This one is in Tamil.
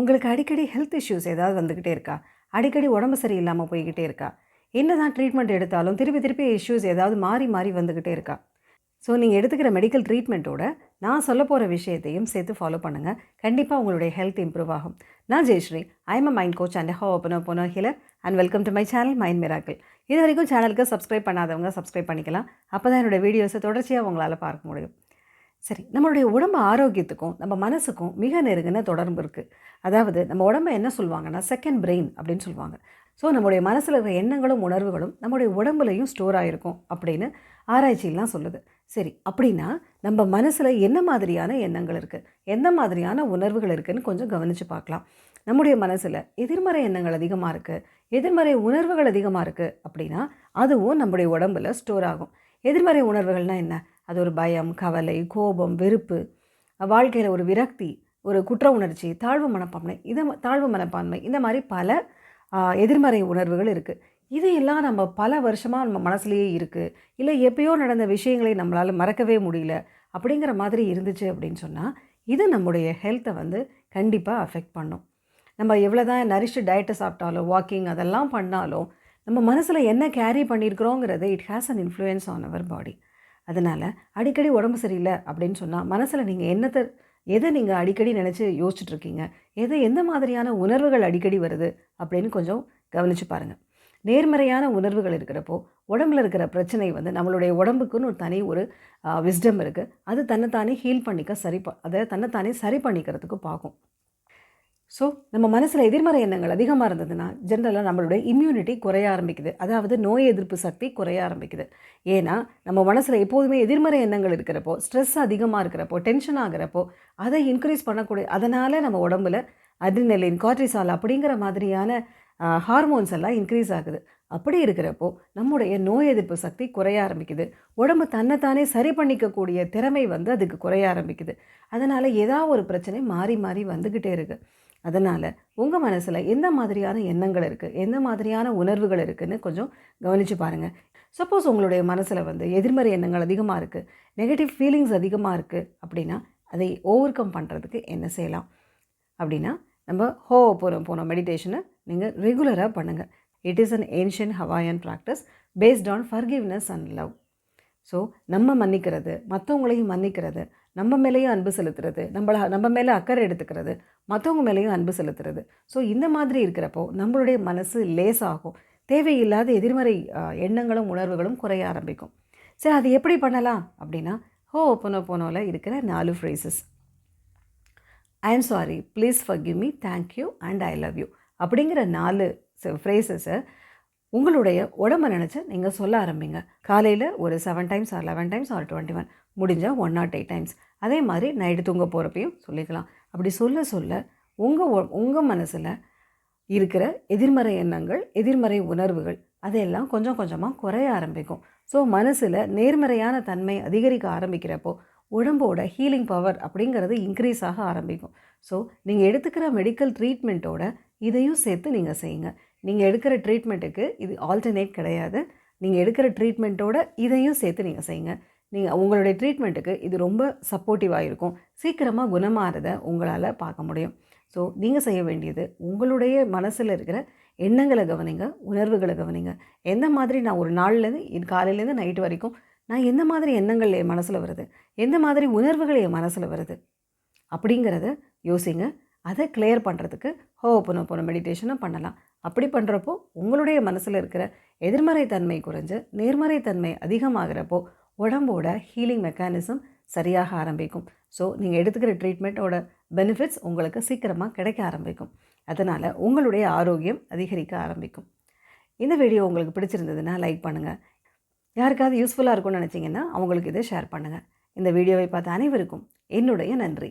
உங்களுக்கு அடிக்கடி ஹெல்த் இஷ்யூஸ் ஏதாவது வந்துக்கிட்டே இருக்கா? அடிக்கடி உடம்பு சரியில்லாம போய்க்கிட்டே இருக்கா? என்னதான் ட்ரீட்மெண்ட் எடுத்தாலும் திருப்பி திருப்பி இஷ்யூஸ் ஏதாவது மாறி மாறி வந்துக்கிட்டே இருக்கா? ஸோ நீங்கள் எடுத்துக்கிற மெடிக்கல் ட்ரீட்மெண்ட்டோட நான் சொல்ல போகிற விஷயத்தையும் சேர்த்து ஃபாலோ பண்ணுங்கள். கண்டிப்பாக உங்களுடைய ஹெல்த் இம்ப்ரூவ் ஆகும். நான் Jayashree. I am a mind coach and ho'oponopono healer and welcome to my channel Mind Miracle. இது வரைக்கும் சேனலுக்கு சப்ஸ்கிரைப் பண்ணாதவங்க சப்ஸ்கிரைப் பண்ணிக்கலாம். அப்போ தான் என்னோடய வீடியோஸை தொடர்ச்சியாக உங்களால் பார்க்க முடியும். சரி, நம்மளுடைய உடம்பு ஆரோக்கியத்துக்கும் நம்ம மனசுக்கும் மிக நெருங்கின தொடர்பு இருக்குது. அதாவது நம்ம உடம்பை என்ன சொல்லுவாங்கன்னா செகண்ட் பிரெயின் அப்படின்னு சொல்லுவாங்க. ஸோ நம்முடைய மனசில் இருக்கிற எண்ணங்களும் உணர்வுகளும் நம்முடைய உடம்புலையும் ஸ்டோர் ஆகிருக்கும் அப்படின்னு ஆராய்ச்சியெல்லாம் சொல்லுது. சரி, அப்படின்னா நம்ம மனசில் என்ன மாதிரியான எண்ணங்கள் இருக்குது, எந்த மாதிரியான உணர்வுகள் இருக்குதுன்னு கொஞ்சம் கவனித்து பார்க்கலாம். நம்முடைய மனசில் எதிர்மறை எண்ணங்கள் அதிகமாக இருக்குது, எதிர்மறை உணர்வுகள் அதிகமாக இருக்குது அப்படின்னா அதுவும் நம்முடைய உடம்பில் ஸ்டோர் ஆகும். எதிர்மறை உணர்வுகள்னால் என்ன? அது ஒரு பயம், கவலை, கோபம், வெறுப்பு, வாழ்க்கையில் ஒரு விரக்தி, ஒரு குற்ற உணர்ச்சி, தாழ்வு மனப்பான்மை இந்த மாதிரி பல எதிர்மறை உணர்வுகள் இருக்குது. இதையெல்லாம் நம்ம பல வருஷமாக நம்ம மனசுலேயே இருக்குது, இல்லை எப்பயோ நடந்த விஷயங்களை நம்மளால் மறக்கவே முடியல அப்படிங்கிற மாதிரி இருந்துச்சு அப்படின்னு சொன்னால் இது நம்முடைய ஹெல்த்தை கண்டிப்பாக அஃபெக்ட் பண்ணும். நம்ம எவ்வளோ தான் நரிஷ்டு டயட்டை சாப்பிட்டாலும் வாக்கிங் அதெல்லாம் பண்ணாலும் நம்ம மனசில் என்ன கேரி பண்ணியிருக்கிறோங்கிறது it has an influence on our body. அதனால் அடிக்கடி உடம்பு சரியில்லை அப்படின்னு சொன்னால் மனசில் நீங்கள் எதை நீங்கள் அடிக்கடி நினச்சி யோசிச்சுட்ருக்கீங்க, எந்த மாதிரியான உணர்வுகள் அடிக்கடி வருது அப்படின்னு கொஞ்சம் கவனித்து பாருங்கள். நேர்மறையான உணர்வுகள் இருக்கிறப்போ உடம்புல இருக்கிற பிரச்சனை நம்மளுடைய உடம்புக்குன்னு ஒரு விஸ்டம் இருக்குது. அது தன்னைத்தானே ஹீல் பண்ணிக்க அதை தன்னைத்தானே சரி பண்ணிக்கிறதுக்கு பார்க்கும். ஸோ நம்ம மனசில் எதிர்மறை எண்ணங்கள் அதிகமாக இருந்ததுன்னா ஜென்ரலாக நம்மளுடைய இம்யூனிட்டி குறைய ஆரம்பிக்குது. அதாவது நோய் எதிர்ப்பு சக்தி குறைய ஆரம்பிக்குது. ஏன்னா நம்ம மனசில் எப்போதுமே எதிர்மறை எண்ணங்கள் இருக்கிறப்போ, ஸ்ட்ரெஸ் அதிகமாக இருக்கிறப்போ, டென்ஷன் ஆகிறப்போ அதை இன்க்ரீஸ் பண்ணக்கூடிய, அதனால் நம்ம உடம்புல அட்ரினலின், கார்டிசால் அப்படிங்கிற மாதிரியான ஹார்மோன்ஸ் எல்லாம் இன்க்ரீஸ் ஆகுது. அப்படி இருக்கிறப்போ நம்முடைய நோய் எதிர்ப்பு சக்தி குறைய ஆரம்பிக்குது. உடம்பு தன்னைத்தானே சரி பண்ணிக்கக்கூடிய திறமை அதுக்கு குறைய ஆரம்பிக்குது. அதனால் ஏதாவது ஒரு பிரச்சனை மாறி மாறி வந்துக்கிட்டே இருக்குது. அதனால் உங்கள் மனசில் எந்த மாதிரியான எண்ணங்கள் இருக்குது, எந்த மாதிரியான உணர்வுகள் இருக்குதுன்னு கொஞ்சம் கவனித்து பாருங்கள். சப்போஸ் உங்களுடைய மனசில் எதிர்மறை எண்ணங்கள் அதிகமாக இருக்குது, நெகட்டிவ் ஃபீலிங்ஸ் அதிகமாக இருக்குது அப்படின்னா அதை ஓவர் கம் பண்ணுறதுக்கு என்ன செய்யலாம் அப்படின்னா, நம்ம ஹோபோனோபோனோ மெடிடேஷனை நீங்கள் ரெகுலராக பண்ணுங்கள். It is an ancient Hawaiian practice based on forgiveness and love. So நம்ம மன்னிக்கிறது, மற்றவங்களையும் மன்னிக்கிறது, நம்ம மேலேயும் அன்பு செலுத்துறது, நம்ம மேலே அக்கறை எடுத்துக்கிறது, மற்றவங்க மேலேயும் அன்பு செலுத்துறது. ஸோ இந்த மாதிரி இருக்கிறப்போ நம்மளுடைய மனசு லேசாகும். தேவையில்லாத எதிர்மறை எண்ணங்களும் உணர்வுகளும் குறைய ஆரம்பிக்கும். சரி, அது எப்படி பண்ணலாம் அப்படின்னா, ஹோபோனோபோனோவில் இருக்கிற 4 phrases. I am sorry, please forgive me, thank you and I love you அப்படிங்கிற 4 ஃப்ரேசஸை உங்களுடைய உடம்பை நினச்சி நீங்கள் சொல்ல ஆரம்பிங்க. காலையில் ஒரு 7 டைம்ஸ் ஆர் 11 டைம்ஸ் ஆர் 21, முடிஞ்சால் 108 டைம்ஸ். அதே மாதிரி நைட்டு தூங்க போகிறப்பையும் சொல்லிக்கலாம். அப்படி சொல்ல சொல்ல உங்கள் மனசில் இருக்கிற எதிர்மறை எண்ணங்கள், எதிர்மறை உணர்வுகள் அதையெல்லாம் கொஞ்சம் கொஞ்சமாக குறைய ஆரம்பிக்கும். ஸோ மனசில் நேர்மறையான தன்மை அதிகரிக்க ஆரம்பிக்கிறப்போ உடம்போட ஹீலிங் பவர் அப்படிங்கிறது இன்க்ரீஸ் ஆக ஆரம்பிக்கும். ஸோ நீங்கள் எடுத்துக்கிற மெடிக்கல் ட்ரீட்மெண்ட்டோட இதையும் சேர்த்து நீங்கள் செய்யுங்க. நீங்கள் எடுக்கிற ட்ரீட்மெண்ட்டுக்கு இது ஆல்டர்னேட் கிடையாது. நீங்கள் எடுக்கிற ட்ரீட்மெண்ட்டோட இதையும் சேர்த்து நீங்கள் செய்யுங்க. உங்களுடைய ட்ரீட்மெண்ட்டுக்கு இது ரொம்ப சப்போர்ட்டிவாக இருக்கும். சீக்கிரமாக குணமாகிறத உங்களால் பார்க்க முடியும். ஸோ நீங்கள் செய்ய வேண்டியது உங்களுடைய மனசில் இருக்கிற எண்ணங்களை கவனிங்க, உணர்வுகளை கவனிங்க. எந்த மாதிரி நான் ஒரு நாள்லேருந்து காலையிலேருந்து நைட்டு வரைக்கும் நான் எந்த மாதிரி எண்ணங்கள் என் மனசில் வருது, எந்த மாதிரி உணர்வுகள் என் மனசில் வருது அப்படிங்கிறத யோசிங்க. அதை கிளியர் பண்ணுறதுக்கு ஹோபோனோபோனோ மெடிடேஷனை பண்ணலாம். அப்படி பண்ணுறப்போ உங்களுடைய மனசில் இருக்கிற எதிர்மறை தன்மை குறைஞ்சு நேர்மறை தன்மை அதிகமாகிறப்போ உடம்போட ஹீலிங் மெக்கானிசம் சரியாக ஆரம்பிக்கும். ஸோ நீங்கள் எடுத்துக்கிற ட்ரீட்மெண்ட்டோட பெனிஃபிட்ஸ் உங்களுக்கு சீக்கிரமாக கிடைக்க ஆரம்பிக்கும். அதனால் உங்களுடைய ஆரோக்கியம் அதிகரிக்க ஆரம்பிக்கும். இந்த வீடியோ உங்களுக்கு பிடிச்சிருந்ததுன்னா லைக் பண்ணுங்கள். யாருக்காவது யூஸ்ஃபுல்லாக இருக்கும்னு நினச்சிங்கன்னா அவங்களுக்கு இதை ஷேர் பண்ணுங்கள். இந்த வீடியோவை பார்த்த அனைவருக்கும் என்னுடைய நன்றி.